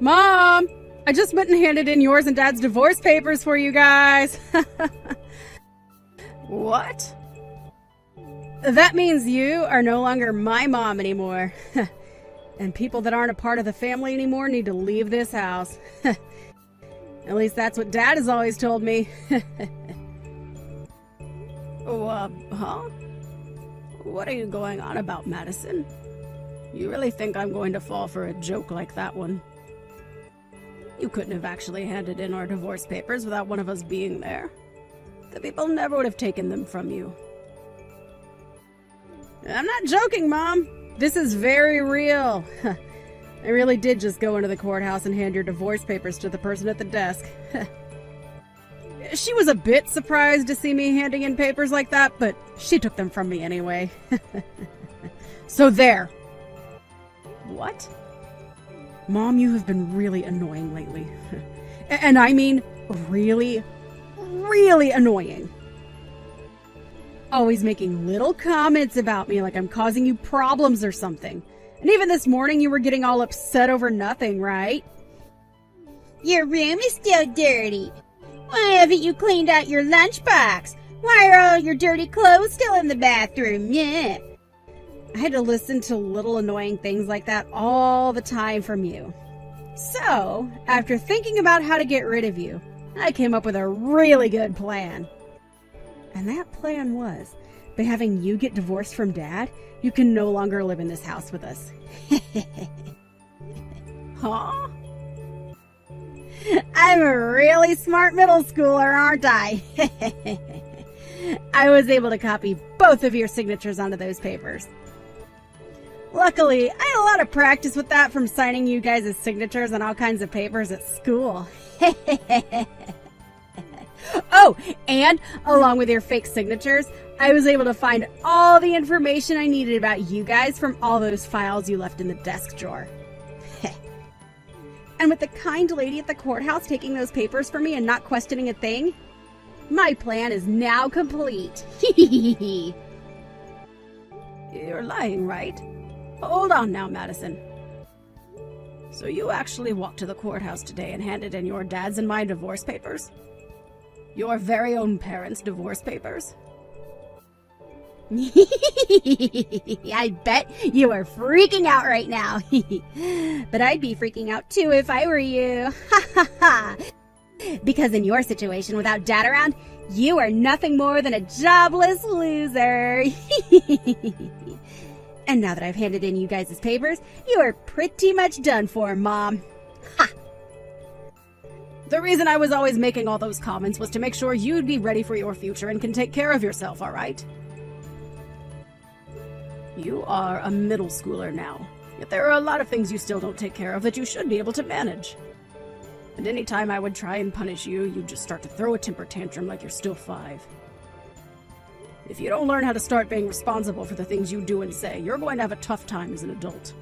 Mom! I just went and handed in yours and Dad's divorce papers for you guys. What? That means you are no longer my mom anymore. And people that aren't a part of the family anymore need to leave this house. At least that's what Dad has always told me. Huh? What are you going on about, Madison? You really think I'm going to fall for a joke like that one? You couldn't have actually handed in our divorce papers without one of us being there. The people never would have taken them from you. I'm not joking, Mom. This is very real. I really did just go into the courthouse and hand your divorce papers to the person at the desk. She was a bit surprised to see me handing in papers like that, but she took them from me anyway. So there. What? Mom, you have been really annoying lately. And I mean really, really annoying. Always making little comments about me like I'm causing you problems or something. And even this morning you were getting all upset over nothing, right? Your room is still dirty. Why haven't you cleaned out your lunchbox? Why are all your dirty clothes still in the bathroom? Yeah. I had to listen to little annoying things like that all the time from you. So, after thinking about how to get rid of you, I came up with a really good plan. And that plan was, by having you get divorced from Dad, you can no longer live in this house with us. Huh? I'm a really smart middle schooler, aren't I? I was able to copy both of your signatures onto those papers. Luckily, I had a lot of practice with that from signing you guys' signatures on all kinds of papers at school. Oh, and along with your fake signatures, I was able to find all the information I needed about you guys from all those files you left in the desk drawer. And with the kind lady at the courthouse taking those papers for me and not questioning a thing, my plan is now complete. You're lying, right? Hold on now, Madison. So you actually walked to the courthouse today and handed in your dad's and my divorce papers? Your very own parents' divorce papers? I bet you are freaking out right now. But I'd be freaking out too if I were you. Because in your situation without Dad around, you are nothing more than a jobless loser. And now that I've handed in you guys' papers, you are pretty much done for, Mom. Ha! The reason I was always making all those comments was to make sure you'd be ready for your future and can take care of yourself, all right? You are a middle schooler now, yet there are a lot of things you still don't take care of that you should be able to manage. And any time I would try and punish you, you'd just start to throw a temper tantrum like you're still 5. If you don't learn how to start being responsible for the things you do and say, you're going to have a tough time as an adult.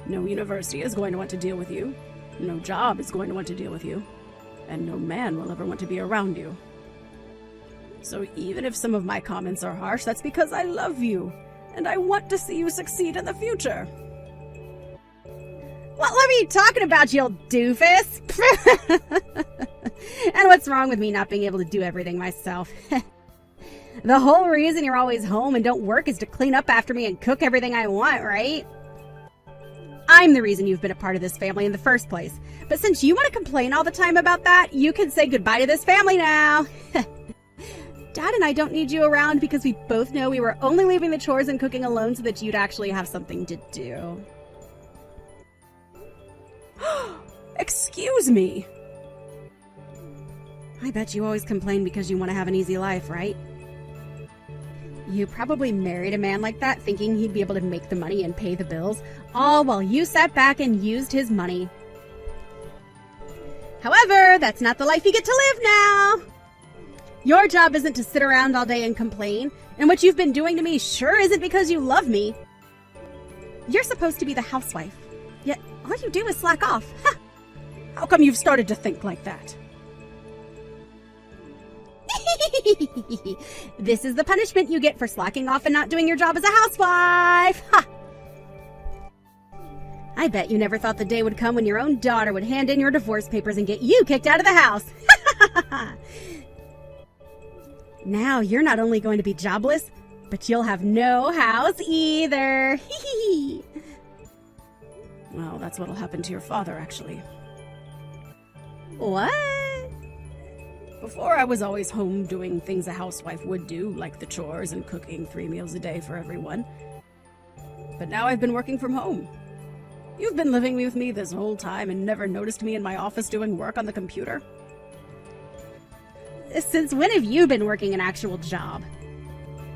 No university is going to want to deal with you, no job is going to want to deal with you, and no man will ever want to be around you. So even if some of my comments are harsh, that's because I love you, and I want to see you succeed in the future. What are you talking about, you old doofus? And what's wrong with me not being able to do everything myself? The whole reason you're always home and don't work is to clean up after me and cook everything I want, right? I'm the reason you've been a part of this family in the first place. But since you want to complain all the time about that, you can say goodbye to this family now. Dad and I don't need you around because we both know we were only leaving the chores and cooking alone so that you'd actually have something to do. Excuse me. I bet you always complain because you want to have an easy life, right? You probably married a man like that thinking he'd be able to make the money and pay the bills, all while you sat back and used his money. However, that's not the life you get to live now. Your job isn't to sit around all day and complain, and what you've been doing to me sure isn't because you love me. You're supposed to be the housewife, yet all you do is slack off. Ha! How come you've started to think like that? This is the punishment you get for slacking off and not doing your job as a housewife. Ha! I bet you never thought the day would come when your own daughter would hand in your divorce papers and get you kicked out of the house. Now you're not only going to be jobless, but you'll have no house either. Well, that's what'll happen to your father, actually. What? Before, I was always home doing things a housewife would do, like the chores and cooking 3 meals a day for everyone. But now I've been working from home. You've been living with me this whole time and never noticed me in my office doing work on the computer? Since when have you been working an actual job?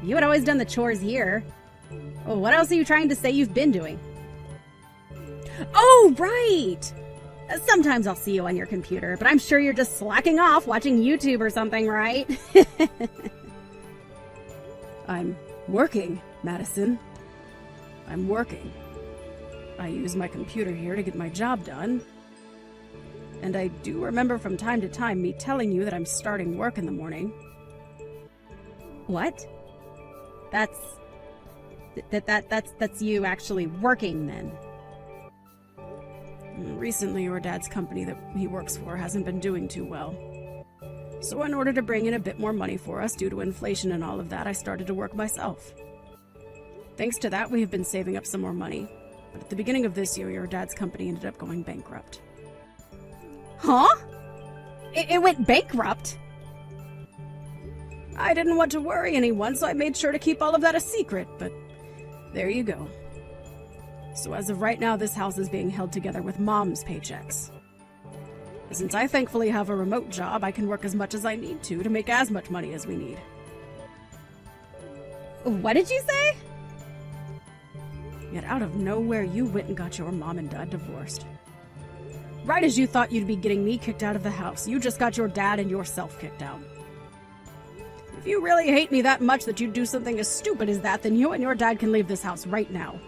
You had always done the chores here. Well, what else are you trying to say you've been doing? Oh, right! Sometimes I'll see you on your computer, but I'm sure you're just slacking off watching YouTube or something, right? I'm working, Madison. I'm working. I use my computer here to get my job done. And I do remember from time to time me telling you that I'm starting work in the morning. What? That's you actually working then. Recently, your dad's company that he works for hasn't been doing too well. So in order to bring in a bit more money for us due to inflation and all of that, I started to work myself. Thanks to that, we have been saving up some more money. But at the beginning of this year, your dad's company ended up going bankrupt. Huh? It went bankrupt? I didn't want to worry anyone, so I made sure to keep all of that a secret, but there you go. So as of right now, this house is being held together with Mom's paychecks. Since I thankfully have a remote job, I can work as much as I need to make as much money as we need. What did you say? Yet out of nowhere, you went and got your mom and dad divorced. Right as you thought you'd be getting me kicked out of the house, you just got your dad and yourself kicked out. If you really hate me that much that you'd do something as stupid as that, then you and your dad can leave this house right now.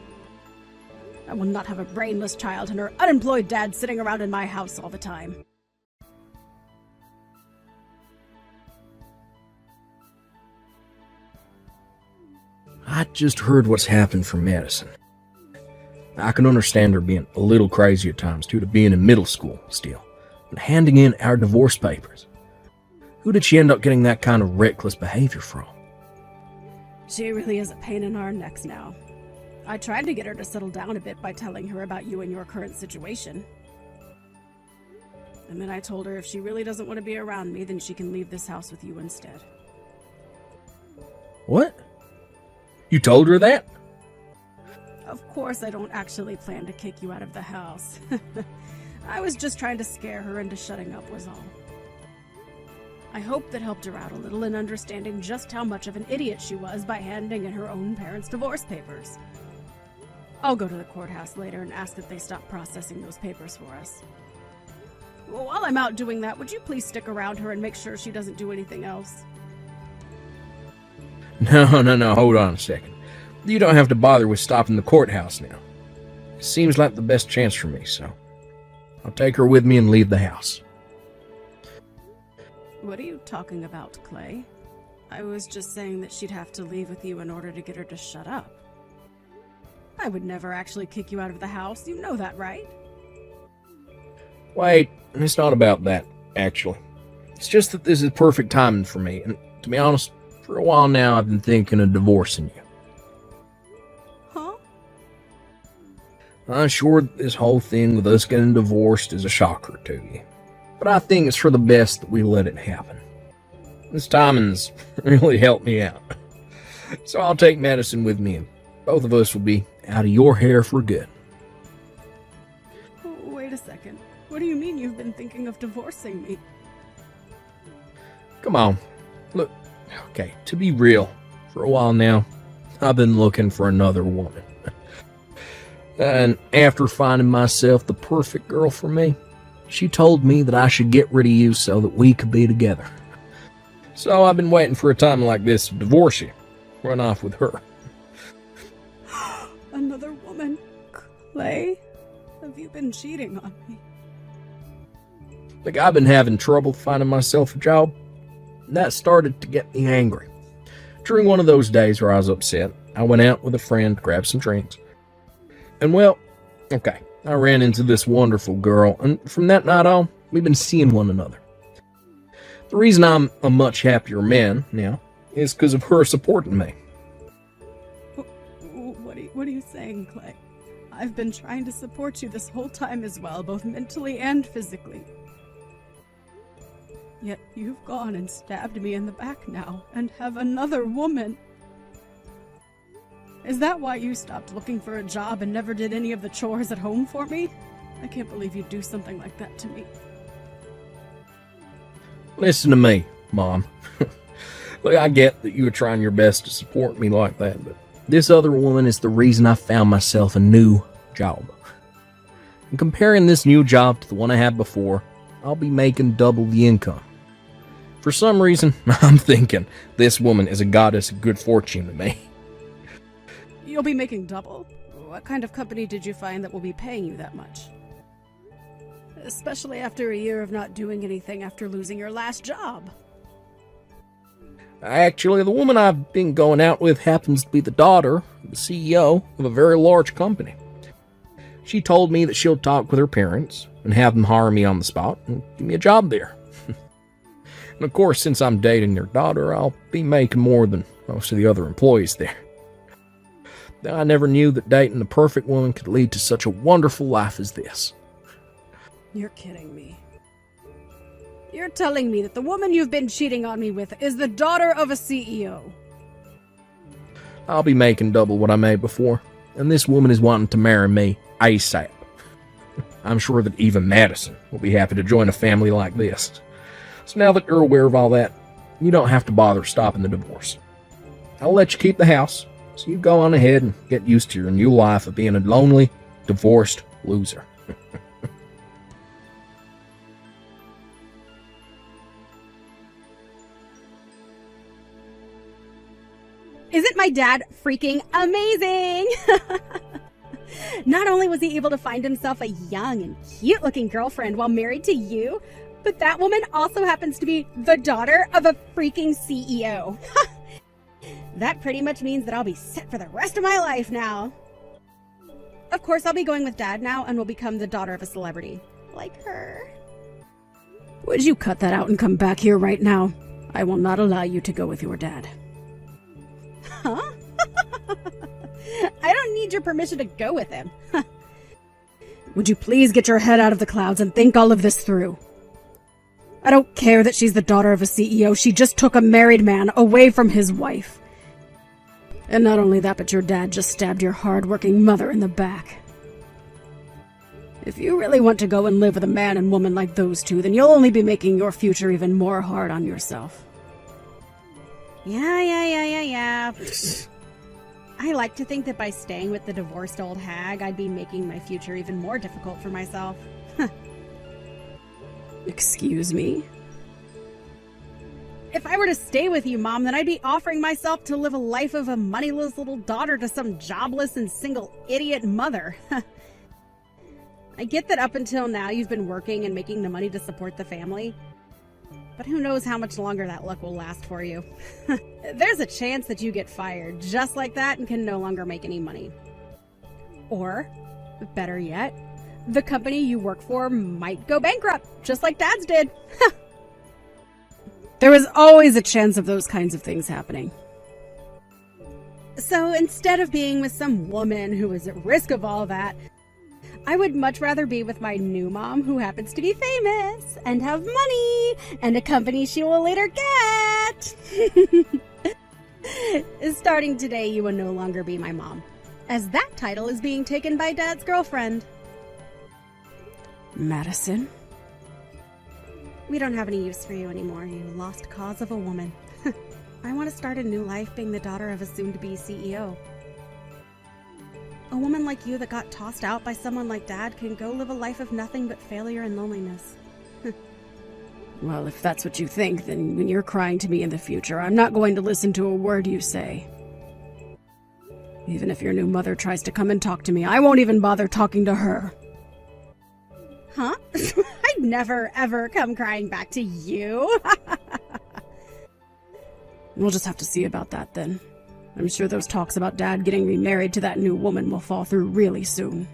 I will not have a brainless child and her unemployed dad sitting around in my house all the time. I just heard what's happened from Madison. I can understand her being a little crazy at times due to being in middle school still, and handing in our divorce papers. Who did she end up getting that kind of reckless behavior from? She really is a pain in our necks now. I tried to get her to settle down a bit by telling her about you and your current situation. And then I told her if she really doesn't want to be around me, then she can leave this house with you instead. What? You told her that? Of course I don't actually plan to kick you out of the house. I was just trying to scare her into shutting up was all. I hope that helped her out a little in understanding just how much of an idiot she was by handing in her own parents' divorce papers. I'll go to the courthouse later and ask that they stop processing those papers for us. Well, while I'm out doing that, would you please stick around her and make sure she doesn't do anything else? No, hold on a second. You don't have to bother with stopping the courthouse now. It seems like the best chance for me, so I'll take her with me and leave the house. What are you talking about, Clay? I was just saying that she'd have to leave with you in order to get her to shut up. I would never actually kick you out of the house, you know that, right? Wait, it's not about that, actually. It's just that this is perfect timing for me, and to be honest, for a while now I've been thinking of divorcing you. Huh? I'm sure this whole thing with us getting divorced is a shocker to you, but I think it's for the best that we let it happen. This timing's really helped me out. So I'll take Madison with me, and both of us will be out of your hair for good. Oh, wait a second. What do you mean you've been thinking of divorcing me? Come on. Look, okay, to be real, for a while now, I've been looking for another woman. And after finding myself the perfect girl for me, she told me that I should get rid of you so that we could be together. So I've been waiting for a time like this to divorce you, run off with her. Another woman? Clay? Have you been cheating on me? Look, I've been having trouble finding myself a job. And that started to get me angry. During one of those days where I was upset, I went out with a friend to grab some drinks. And well, okay, I ran into this wonderful girl, and from that night on, we've been seeing one another. The reason I'm a much happier man now is because of her supporting me. What are you saying, Clay? I've been trying to support you this whole time as well, both mentally and physically. Yet you've gone and stabbed me in the back now, and have another woman. Is that why you stopped looking for a job and never did any of the chores at home for me? I can't believe you'd do something like that to me. Listen to me, Mom. Look, I get that you were trying your best to support me like that, but this other woman is the reason I found myself a new job. And comparing this new job to the one I had before, I'll be making double the income. For some reason, I'm thinking this woman is a goddess of good fortune to me. You'll be making double? What kind of company did you find that will be paying you that much? Especially after a year of not doing anything after losing your last job. Actually, the woman I've been going out with happens to be the daughter of the CEO of a very large company. She told me that she'll talk with her parents and have them hire me on the spot and give me a job there. And of course, since I'm dating their daughter, I'll be making more than most of the other employees there. I never knew that dating the perfect woman could lead to such a wonderful life as this. You're kidding me. You're telling me that the woman you've been cheating on me with is the daughter of a CEO. I'll be making double what I made before, and this woman is wanting to marry me ASAP. I'm sure that even Madison will be happy to join a family like this. So now that you're aware of all that, you don't have to bother stopping the divorce. I'll let you keep the house, so you go on ahead and get used to your new life of being a lonely, divorced loser. Isn't my dad freaking amazing? Not only was he able to find himself a young and cute-looking girlfriend while married to you, but that woman also happens to be the daughter of a freaking CEO. That pretty much means that I'll be set for the rest of my life now. Of course, I'll be going with Dad now and will become the daughter of a celebrity. Like her. Would you cut that out and come back here right now? I will not allow you to go with your dad. Huh? I don't need your permission to go with him. Would you please get your head out of the clouds and think all of this through? I don't care that she's the daughter of a CEO. She just took a married man away from his wife. And not only that, but your dad just stabbed your hard-working mother in the back. If you really want to go and live with a man and woman like those two, then you'll only be making your future even more hard on yourself. Yeah. I like to think that by staying with the divorced old hag, I'd be making my future even more difficult for myself. Excuse me? If I were to stay with you, Mom, then I'd be offering myself to live a life of a moneyless little daughter to some jobless and single idiot mother. I get that up until now you've been working and making the money to support the family. But who knows how much longer that luck will last for you. There's a chance that you get fired just like that and can no longer make any money. Or, better yet, the company you work for might go bankrupt, just like Dad's did. There is always a chance of those kinds of things happening. So instead of being with some woman who is at risk of all that, I would much rather be with my new mom, who happens to be famous and have money and a company she will later get. Starting today, you will no longer be my mom, as that title is being taken by Dad's girlfriend. Madison? We don't have any use for you anymore, you lost cause of a woman. I want to start a new life being the daughter of a soon-to-be CEO. A woman like you that got tossed out by someone like Dad can go live a life of nothing but failure and loneliness. Well, if that's what you think, then when you're crying to me in the future, I'm not going to listen to a word you say. Even if your new mother tries to come and talk to me, I won't even bother talking to her. Huh? I'd never, ever come crying back to you. We'll just have to see about that then. I'm sure those talks about Dad getting remarried to that new woman will fall through really soon.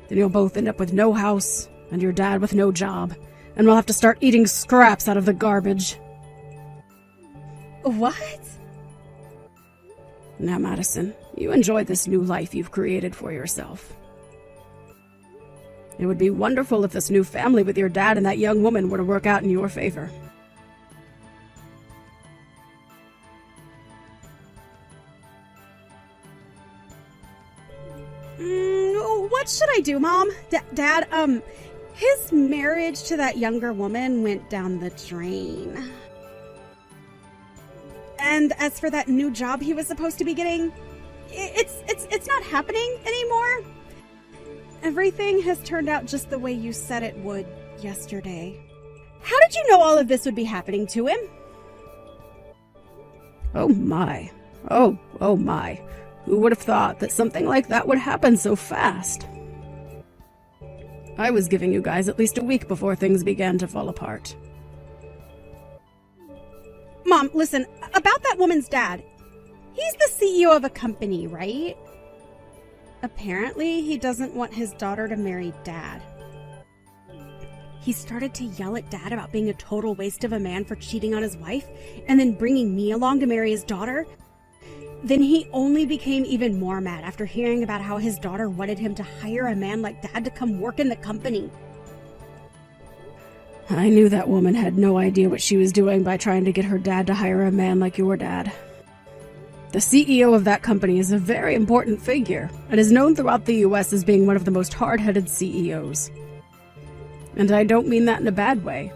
Then you'll both end up with no house, and your dad with no job, and we'll have to start eating scraps out of the garbage. What? Now, Madison, you enjoy this new life you've created for yourself. It would be wonderful if this new family with your dad and that young woman were to work out in your favor. What should I do, Mom? Dad, his marriage to that younger woman went down the drain. And as for that new job he was supposed to be getting, it's not happening anymore. Everything has turned out just the way you said it would yesterday. How did you know all of this would be happening to him? Oh my. Oh my. Who would have thought that something like that would happen so fast? I was giving you guys at least a week before things began to fall apart. Mom, listen, about that woman's dad. He's the CEO of a company, right? Apparently, he doesn't want his daughter to marry Dad. He started to yell at Dad about being a total waste of a man for cheating on his wife, and then bringing me along to marry his daughter. Then he only became even more mad after hearing about how his daughter wanted him to hire a man like Dad to come work in the company. I knew that woman had no idea what she was doing by trying to get her dad to hire a man like your dad. The CEO of that company is a very important figure, and is known throughout the US as being one of the most hard-headed CEOs. And I don't mean that in a bad way.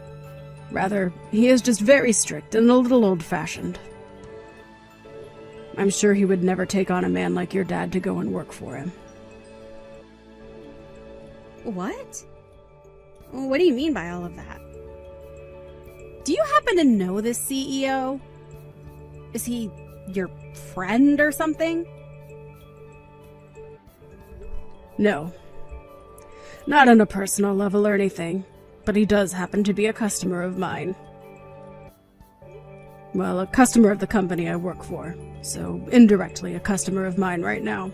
Rather, he is just very strict and a little old-fashioned. I'm sure he would never take on a man like your dad to go and work for him. What? What do you mean by all of that? Do you happen to know this CEO? Is he your friend or something? No. Not on a personal level or anything, but he does happen to be a customer of mine. Well, a customer of the company I work for, so indirectly a customer of mine right now.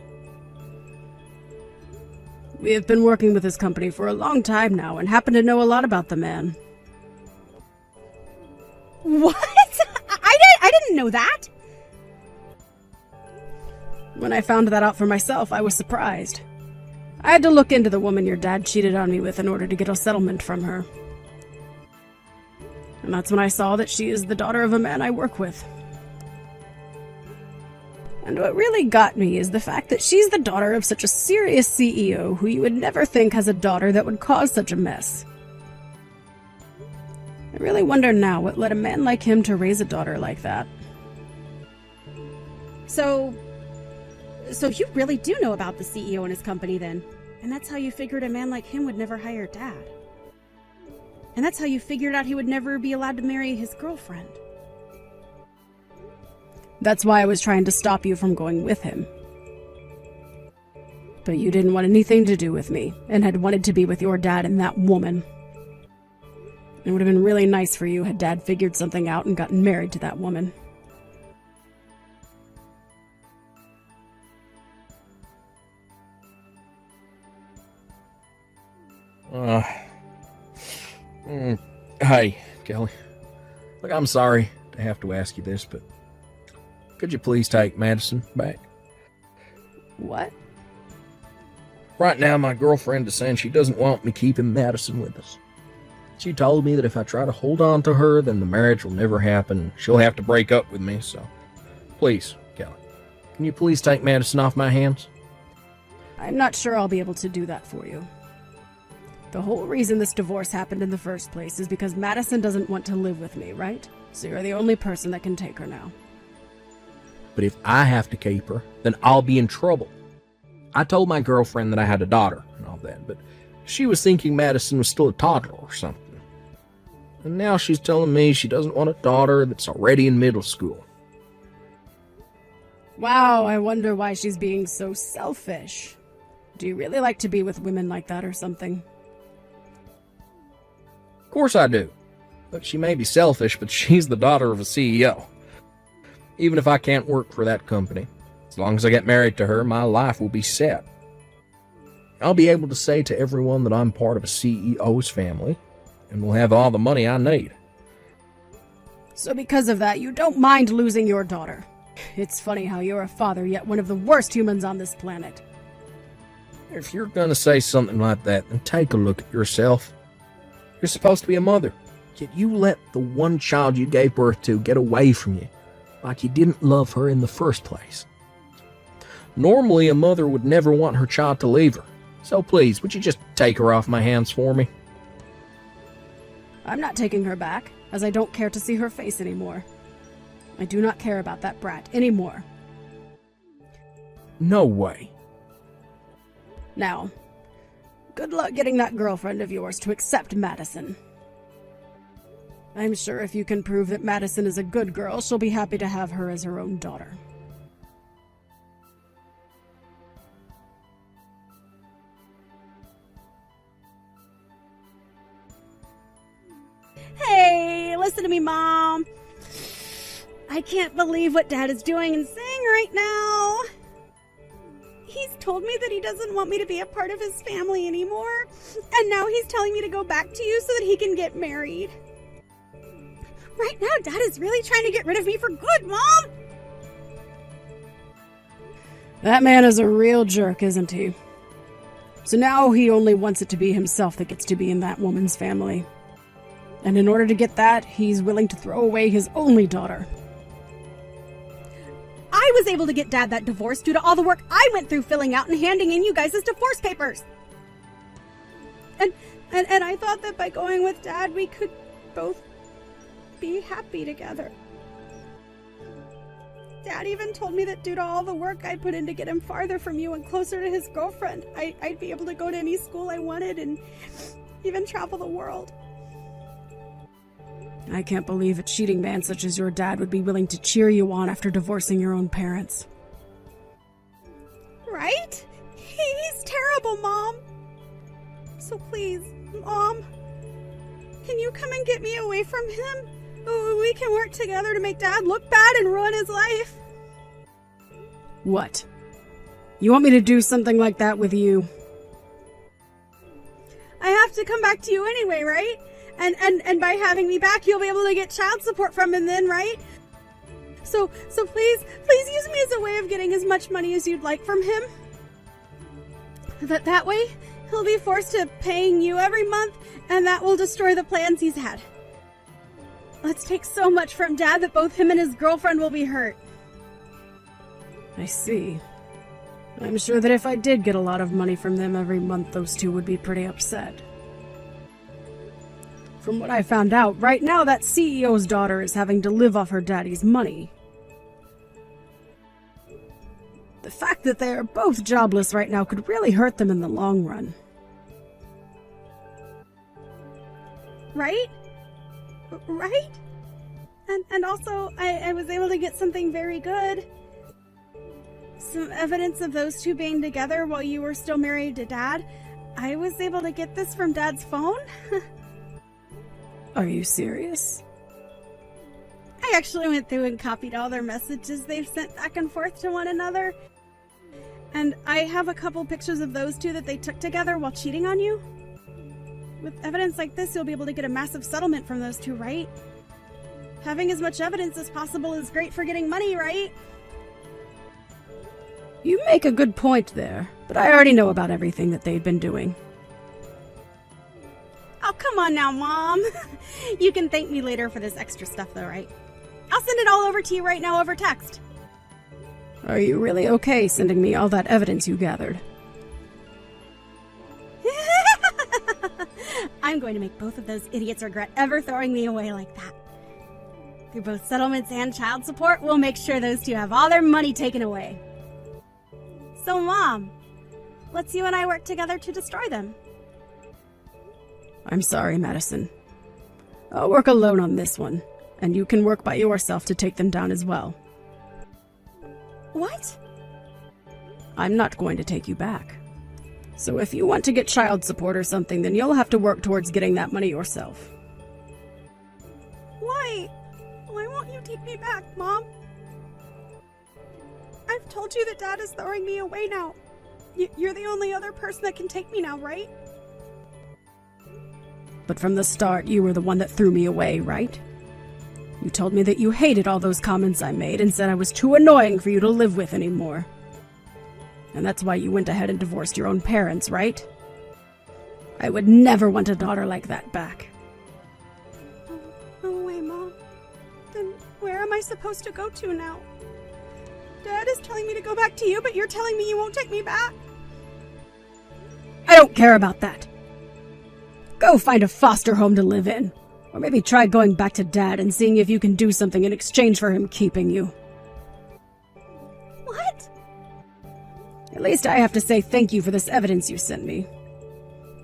We have been working with this company for a long time now and happen to know a lot about the man. What? I didn't know that. When I found that out for myself, I was surprised. I had to look into the woman your dad cheated on me with in order to get a settlement from her. And that's when I saw that she is the daughter of a man I work with. And what really got me is the fact that she's the daughter of such a serious CEO who you would never think has a daughter that would cause such a mess. I really wonder now what led a man like him to raise a daughter like that. So you really do know about the CEO and his company then? And that's how you figured a man like him would never hire Dad? And that's how you figured out he would never be allowed to marry his girlfriend? That's why I was trying to stop you from going with him. But you didn't want anything to do with me, and had wanted to be with your dad and that woman. It would have been really nice for you had Dad figured something out and gotten married to that woman. Hey, Kelly. Look, I'm sorry to have to ask you this, but could you please take Madison back? What? Right now, my girlfriend is saying she doesn't want me keeping Madison with us. She told me that if I try to hold on to her, then the marriage will never happen. She'll have to break up with me, so please, Kelly, can you please take Madison off my hands? I'm not sure I'll be able to do that for you. The whole reason this divorce happened in the first place is because Madison doesn't want to live with me, right? So you're the only person that can take her now. But if I have to keep her, then I'll be in trouble. I told my girlfriend that I had a daughter and all that, but she was thinking Madison was still a toddler or something. And now she's telling me she doesn't want a daughter that's already in middle school. Wow, I wonder why she's being so selfish. Do you really like to be with women like that or something? Of course I do. But she may be selfish, but she's the daughter of a CEO. Even if I can't work for that company, as long as I get married to her, my life will be set. I'll be able to say to everyone that I'm part of a CEO's family, and will have all the money I need. So because of that, you don't mind losing your daughter. It's funny how you're a father, yet one of the worst humans on this planet. If you're gonna say something like that, then take a look at yourself. You're supposed to be a mother, yet you let the one child you gave birth to get away from you, like you didn't love her in the first place. Normally, a mother would never want her child to leave her. So please, would you just take her off my hands for me? I'm not taking her back, as I don't care to see her face anymore. I do not care about that brat anymore. No way. Now, good luck getting that girlfriend of yours to accept Madison. I'm sure if you can prove that Madison is a good girl, she'll be happy to have her as her own daughter. Hey, listen to me, Mom. I can't believe what Dad is doing and saying right now. He's told me that he doesn't want me to be a part of his family anymore, and now he's telling me to go back to you so that he can get married. Right now, Dad is really trying to get rid of me for good, Mom! That man is a real jerk, isn't he? So now he only wants it to be himself that gets to be in that woman's family. And in order to get that, he's willing to throw away his only daughter. I was able to get Dad that divorce due to all the work I went through filling out and handing in you guys' divorce papers. And I thought that by going with Dad, we could both be happy together. Dad even told me that due to all the work I put in to get him farther from you and closer to his girlfriend, I'd be able to go to any school I wanted and even travel the world. I can't believe a cheating man such as your dad would be willing to cheer you on after divorcing your own parents. Right? He's terrible, Mom. So please, Mom, can you come and get me away from him? We can work together to make Dad look bad and ruin his life. What? You want me to do something like that with you? I have to come back to you anyway, right? And by having me back, you'll be able to get child support from him then, right? So please use me as a way of getting as much money as you'd like from him. That way, he'll be forced to paying you every month, and that will destroy the plans he's had. Let's take so much from Dad that both him and his girlfriend will be hurt. I see. I'm sure that if I did get a lot of money from them every month, those two would be pretty upset. From what I found out, right now that CEO's daughter is having to live off her daddy's money. The fact that they are both jobless right now could really hurt them in the long run. Right? Right? And also, I was able to get something very good. Some evidence of those two being together while you were still married to Dad. I was able to get this from Dad's phone. Are you serious? I actually went through and copied all their messages they've sent back and forth to one another. And I have a couple pictures of those two that they took together while cheating on you. With evidence like this, you'll be able to get a massive settlement from those two, right? Having as much evidence as possible is great for getting money, right? You make a good point there, but I already know about everything that they've been doing. Oh, come on now, Mom. You can thank me later for this extra stuff, though, right? I'll send it all over to you right now over text. Are you really okay sending me all that evidence you gathered? I'm going to make both of those idiots regret ever throwing me away like that. Through both settlements and child support, we'll make sure those two have all their money taken away. So, Mom, let's you and I work together to destroy them. I'm sorry, Madison. I'll work alone on this one, and you can work by yourself to take them down as well. What? I'm not going to take you back. So if you want to get child support or something, then you'll have to work towards getting that money yourself. Why? Why won't you take me back, Mom? I've told you that Dad is throwing me away now. You're the only other person that can take me now, right? But from the start, you were the one that threw me away, right? You told me that you hated all those comments I made and said I was too annoying for you to live with anymore. And that's why you went ahead and divorced your own parents, right? I would never want a daughter like that back. No way, Mom. Then where am I supposed to go to now? Dad is telling me to go back to you, but you're telling me you won't take me back. I don't care about that. Go find a foster home to live in. Or maybe try going back to Dad and seeing if you can do something in exchange for him keeping you. What? At least I have to say thank you for this evidence you sent me.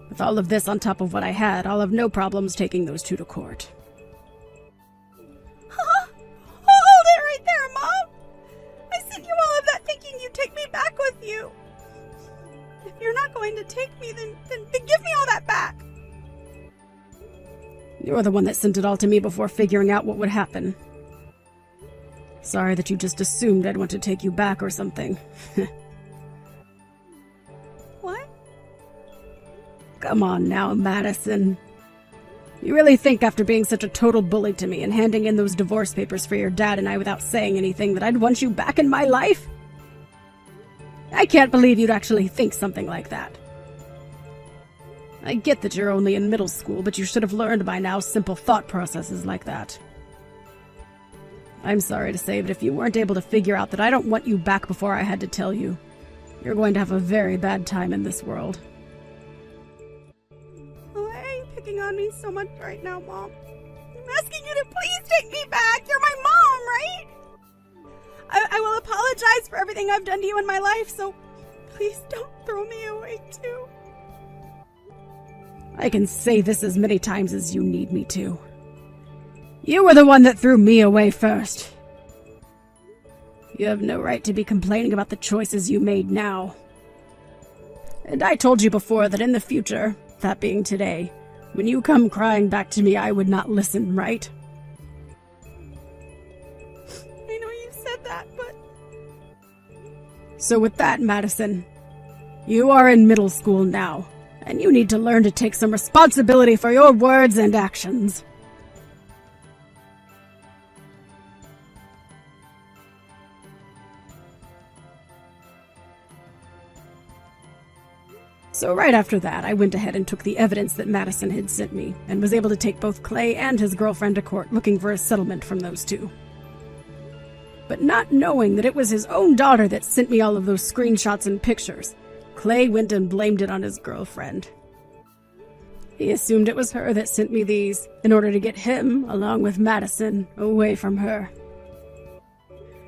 With all of this on top of what I had, I'll have no problems taking those two to court. Hold it right there, Mom! I sent you all of that thinking you'd take me back with you. If you're not going to take me, then give me all that back. You're the one that sent it all to me before figuring out what would happen. Sorry that you just assumed I'd want to take you back or something. What? Come on now, Madison. You really think after being such a total bully to me and handing in those divorce papers for your dad and I without saying anything that I'd want you back in my life? I can't believe you'd actually think something like that. I get that you're only in middle school, but you should have learned by now simple thought processes like that. I'm sorry to say, but if you weren't able to figure out that I don't want you back before I had to tell you, you're going to have a very bad time in this world. Why are you picking on me so much right now, Mom? I'm asking you to please take me back. You're my mom, right? I will apologize for everything I've done to you in my life, so please don't throw me away too. I can say this as many times as you need me to. You were the one that threw me away first. You have no right to be complaining about the choices you made now. And I told you before that in the future, that being today, when you come crying back to me, I would not listen, right? I know you said that, but... So with that, Madison, you are in middle school now. And you need to learn to take some responsibility for your words and actions. So right after that, I went ahead and took the evidence that Madison had sent me, and was able to take both Clay and his girlfriend to court looking for a settlement from those two. But not knowing that it was his own daughter that sent me all of those screenshots and pictures, Clay went and blamed it on his girlfriend. He assumed it was her that sent me these in order to get him, along with Madison, away from her.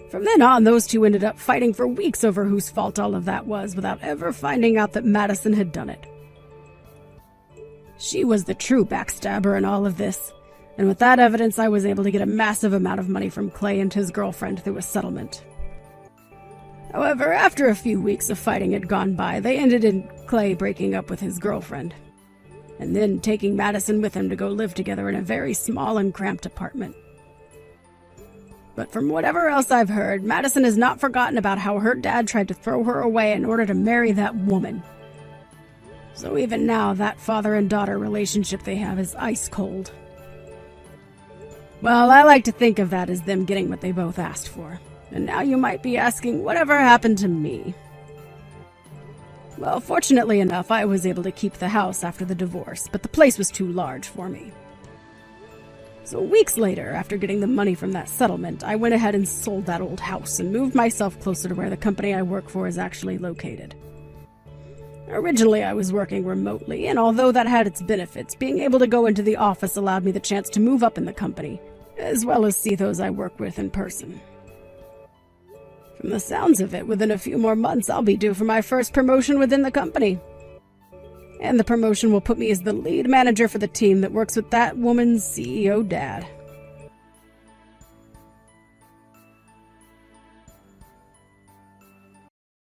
From then on, those two ended up fighting for weeks over whose fault all of that was, without ever finding out that Madison had done it. She was the true backstabber in all of this, and with that evidence I was able to get a massive amount of money from Clay and his girlfriend through a settlement. However, after a few weeks of fighting had gone by, they ended in Clay breaking up with his girlfriend, and then taking Madison with him to go live together in a very small and cramped apartment. But from whatever else I've heard, Madison has not forgotten about how her dad tried to throw her away in order to marry that woman. So even now, that father and daughter relationship they have is ice cold. Well, I like to think of that as them getting what they both asked for. And now you might be asking, whatever happened to me? Well, fortunately enough, I was able to keep the house after the divorce, but the place was too large for me. So weeks later, after getting the money from that settlement, I went ahead and sold that old house and moved myself closer to where the company I work for is actually located. Originally, I was working remotely, and although that had its benefits, being able to go into the office allowed me the chance to move up in the company, as well as see those I work with in person. From the sounds of it, within a few more months, I'll be due for my first promotion within the company. And the promotion will put me as the lead manager for the team that works with that woman's CEO dad.